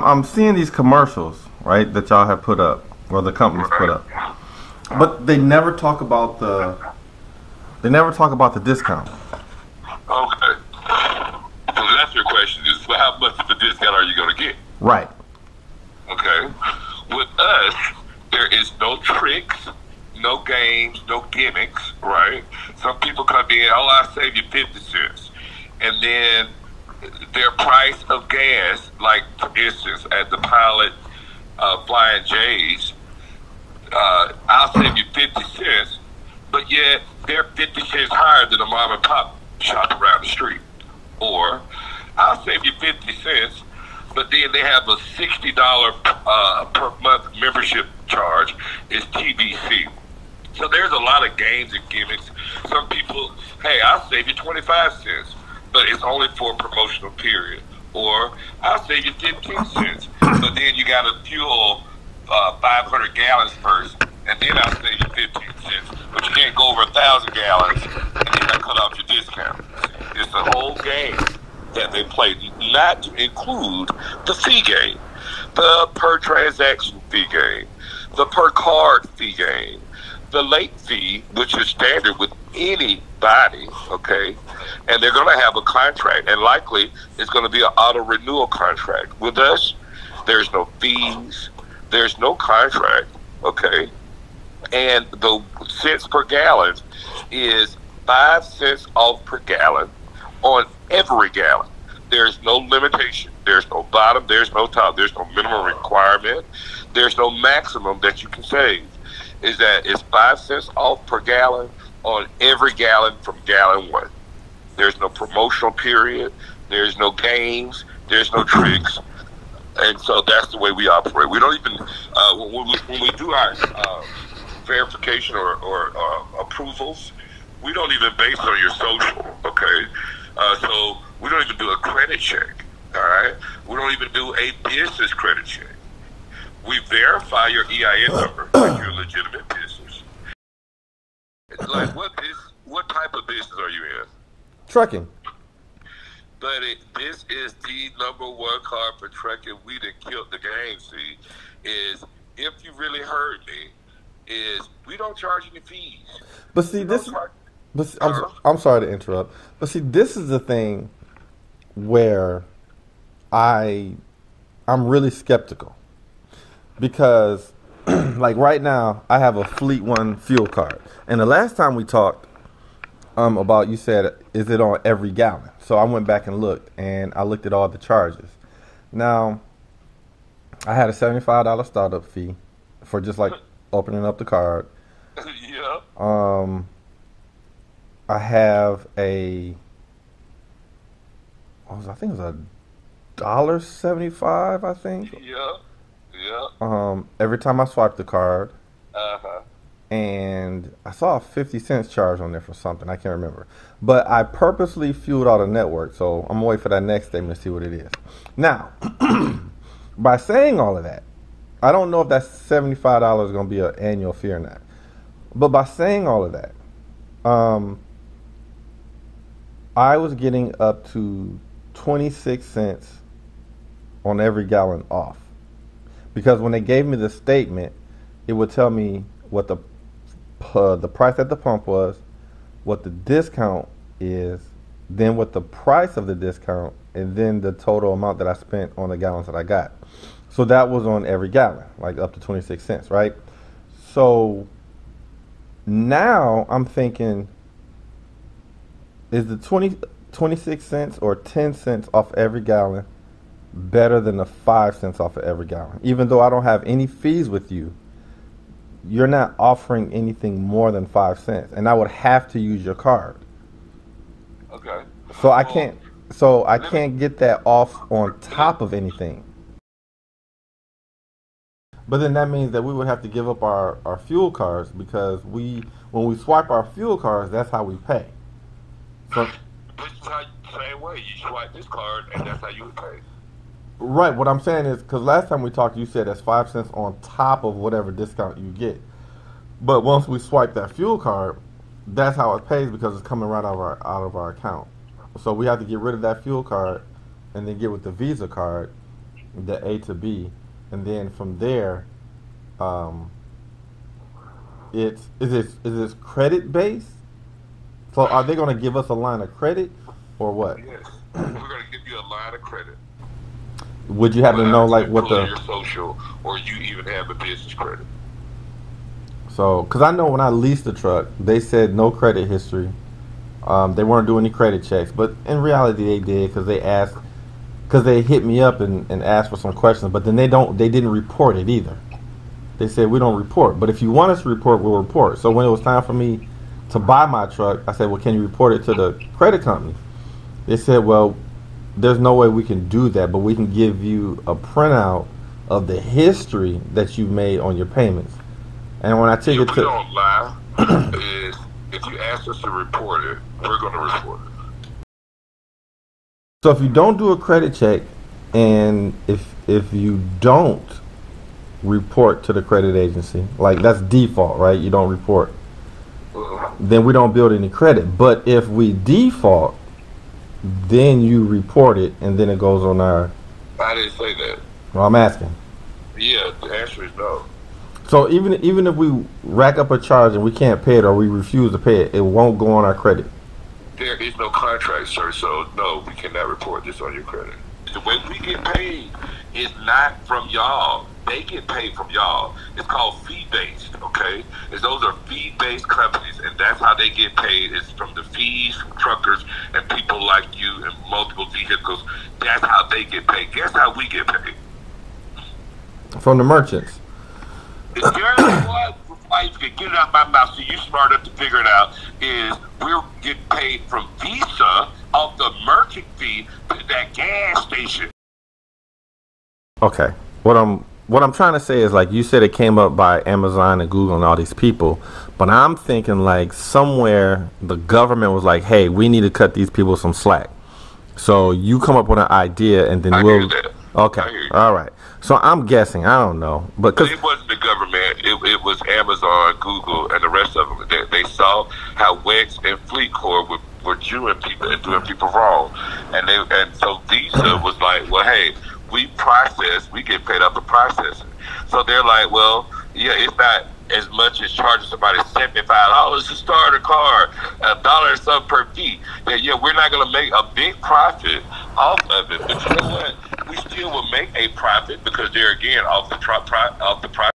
I'm seeing these commercials, right, that y'all have put up, or the companies put Right. up, but they never talk about the discount. Okay. So that's your question is, well, how much of a discount are you going to get? Right. Okay. With us, there is no tricks, no games, no gimmicks, right? Some people come in, oh, I'll save you 50 cents. And then their price of gas, like for instance, at the Pilot Flying J's, I'll save you 50 cents, but yet they're 50 cents higher than a mom and pop shop around the street. Or I'll save you 50 cents, but then they have a $60 per month membership charge. It's TBC. So there's a lot of games and gimmicks. Some people, hey, I'll save you 25 cents, but it's only for a promotional period. Or I'll save you 15 cents, but then you got to fuel 500 gallons first, and then I'll save you 15 cents. But you can't go over 1,000 gallons, and then I cut off your discount. It's a whole game that they play, not to include the fee game, the per transaction fee game, the per card fee game, the late fee, which is standard with anybody, okay? And they're going to have a contract, and likely it's going to be an auto renewal contract. With us, there's no fees, there's no contract, okay? And the cents per gallon is 5 cents off per gallon on every gallon. There's no limitation. There's no bottom. There's no top. There's no minimum requirement. There's no maximum that you can save. Is that it's 5 cents off per gallon on every gallon from gallon one. There's no promotional period. There's no games. There's no tricks. And so that's the way we operate. We don't even, when we do our verification or approvals, we don't even base on your social, okay? So we don't even do a credit check, all right? We don't even do a business credit check. We verify your EIN number, like you're a legitimate business. It's like, what type of business are you in? Trucking. But this is the number one card for trucking. We done killed the game, see, is if you really heard me, is we don't charge any fees. But see, I'm sorry to interrupt. But see, this is the thing where I'm really skeptical. Because, like right now, I have a Fleet One fuel card. And the last time we talked about, you said, is it on every gallon? So I went back and looked, and I looked at all the charges. Now, I had a $75 startup fee for just like opening up the card. Yeah. I have I think it was $1.75, I think. Yeah. Every time I swipe the card. Uh-huh. And I saw a 50 cents charge on there for something. I can't remember. But I purposely fueled out a network, so I'm going to wait for that next statement to see what it is. Now, by saying all of that, I don't know if that $75 is going to be an annual fee or not. But by saying all of that, I was getting up to 26 cents on every gallon off. Because when they gave me the statement, it would tell me what the price at the pump was, what the discount is, then what the price of the discount, and then the total amount that I spent on the gallons that I got. So that was on every gallon, like up to 26 cents, right? So now I'm thinking, is the 26 cents or 10 cents off every gallon better than the 5 cents off of every gallon? Even though I don't have any fees with you, you're not offering anything more than 5 cents, and I would have to use your card. Okay. So I can't get that off on top of anything. But then that means that we would have to give up our fuel cards, because when we swipe our fuel cards, that's how we pay. So This is how same way you swipe this card, and that's how you would pay. right, what I'm saying is, because last time we talked, you said that's 5 cents on top of whatever discount you get. But once we swipe that fuel card, that's how it pays, because it's coming right out of our account. So we have to get rid of that fuel card and then get with the Visa card, the A to B, and then from there, um, is this credit based? So are they going to give us a line of credit, or what? Yes, we're going to give you a line of credit. Would you happen to know like what your the social, or you even have a business credit? so? Because I know when I leased the truck, they said no credit history. They weren't doing any credit checks, but in reality they did because they hit me up and asked for some questions, but then they didn't report it either. They said we don't report, but if you want us to report, we'll report. So when it was time for me to buy my truck, I said, well, can you report it to the credit company? They said, well, there's no way we can do that, but we can give you a printout of the history that you made on your payments. And when I took it We to, don't lie. Is if you ask us to report it, we're going to report it. so if you don't do a credit check, and if you don't report to the credit agency, like that's default, right? You don't report, then we don't build any credit. But if we default, then you report it, and then it goes on our. I didn't say that. Well, I'm asking. Yeah, the answer is no. So even if we rack up a charge and we can't pay it, or we refuse to pay it, it won't go on our credit. There is no contract, sir, so no, we cannot report this on your credit. The way we get paid is not from y'all. They get paid from y'all. It's called fee-based, okay? Those are fee-based companies, and that's how they get paid. It's from the fees from truckers and people like you and multiple vehicles. That's how they get paid. Guess how we get paid? From the merchants. It's very what? Why you can get it out my mouth so you smart enough to figure it out is we're getting paid from Visa off the merchant fee to that gas station. Okay. What I'm trying to say is, like you said, it came up by Amazon and Google and all these people, but I'm thinking like somewhere the government was like, hey, we need to cut these people some slack. So you come up with an idea, and then we'll. Okay. All right. So I'm guessing. I don't know, but it wasn't the government. It was Amazon, Google, and the rest of them. They saw how Wex and FleetCor were Jewing people and doing people wrong, and so Visa was like, well, hey, we get paid off the processing. So they're like, well, yeah, it's not as much as charging somebody $75 to start a car, $1 or something per fee. Yeah, we're not going to make a big profit off of it, but you know what? We still will make a profit because they're again off the profit.